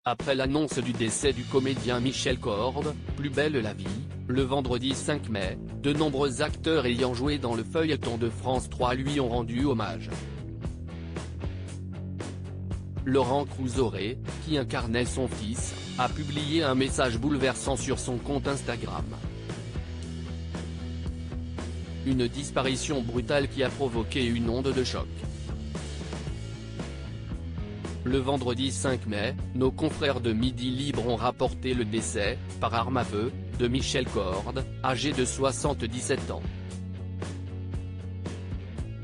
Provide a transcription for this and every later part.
Après l'annonce du décès du comédien Michel Corde, Plus belle la vie, le vendredi 5 mai, de nombreux acteurs ayant joué dans le feuilleton de France 3 lui ont rendu hommage. Laurent Crusoret, qui incarnait son fils, a publié un message bouleversant sur son compte Instagram. Une disparition brutale qui a provoqué une onde de choc. Le vendredi 5 mai, nos confrères de Midi Libre ont rapporté le décès, par arme à feu, de Michel Corde, âgé de 77 ans.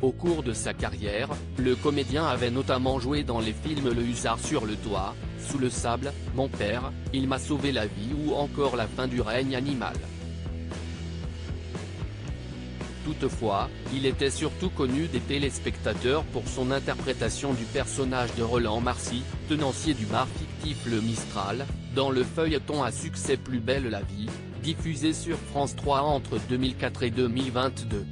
Au cours de sa carrière, le comédien avait notamment joué dans les films Le Hussard sur le toit, Sous le sable, Mon père, Il m'a sauvé la vie ou encore La fin du règne animal. Toutefois, il était surtout connu des téléspectateurs pour son interprétation du personnage de Roland Marcy, tenancier du bar fictif Le Mistral, dans le feuilleton à succès Plus belle la vie, diffusé sur France 3 entre 2004 et 2022.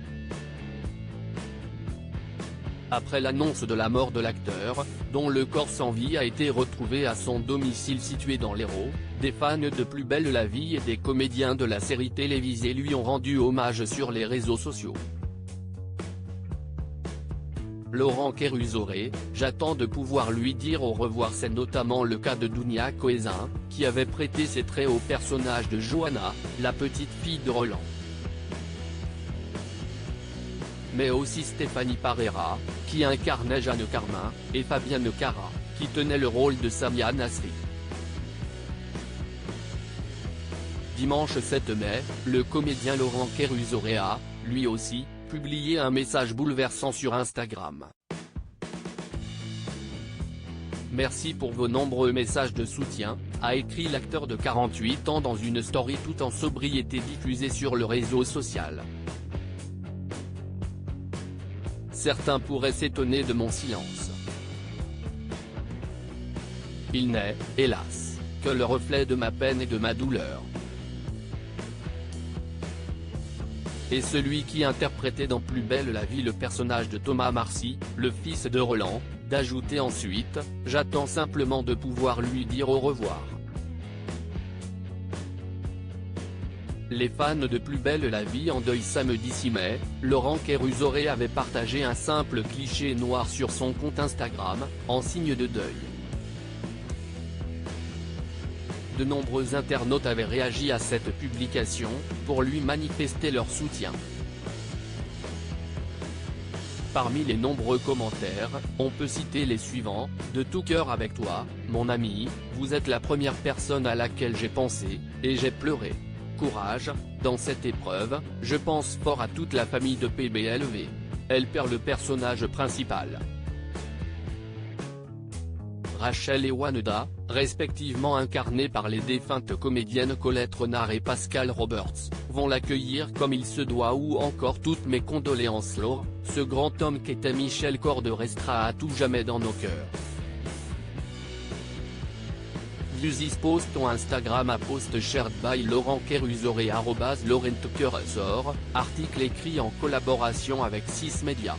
Après l'annonce de la mort de l'acteur, dont le corps sans vie a été retrouvé à son domicile situé dans l'Hérault, des fans de Plus belle la vie et des comédiens de la série télévisée lui ont rendu hommage sur les réseaux sociaux. Laurent Crusoret, j'attends de pouvoir lui dire au revoir. C'est notamment le cas de Dounia Cohézin, qui avait prêté ses traits au personnage de Johanna, la petite fille de Roland. Mais aussi Stéphanie Parera, qui incarnait Jeanne Carmin, et Fabienne Cara, qui tenait le rôle de Samia Nasri. Dimanche 7 mai, le comédien Laurent Crusoret a, lui aussi, publié un message bouleversant sur Instagram. Merci pour vos nombreux messages de soutien, a écrit l'acteur de 48 ans dans une story tout en sobriété diffusée sur le réseau social. Certains pourraient s'étonner de mon silence. Il n'est, hélas, que le reflet de ma peine et de ma douleur. Et celui qui interprétait dans Plus belle la vie le personnage de Thomas Marcy, le fils de Roland, d'ajouter ensuite, j'attends simplement de pouvoir lui dire au revoir. Les fans de Plus belle la vie en deuil samedi 6 mai, Laurent Crusoret avait partagé un simple cliché noir sur son compte Instagram, en signe de deuil. De nombreux internautes avaient réagi à cette publication, pour lui manifester leur soutien. Parmi les nombreux commentaires, on peut citer les suivants: de tout cœur avec toi, mon ami, vous êtes la première personne à laquelle j'ai pensé, et j'ai pleuré. Courage, dans cette épreuve, je pense fort à toute la famille de PBLV. Elle perd le personnage principal. Rachel et Wanda, respectivement incarnées par les défuntes comédiennes Colette Renard et Pascal Roberts, vont l'accueillir comme il se doit. Ou encore toutes mes condoléances Laure, ce grand homme qu'était Michel Corde restera à tout jamais dans nos cœurs. This post on Instagram à post shared by Laurent Crusoret @LaurentCrusoret, article écrit en collaboration avec 6 Médias.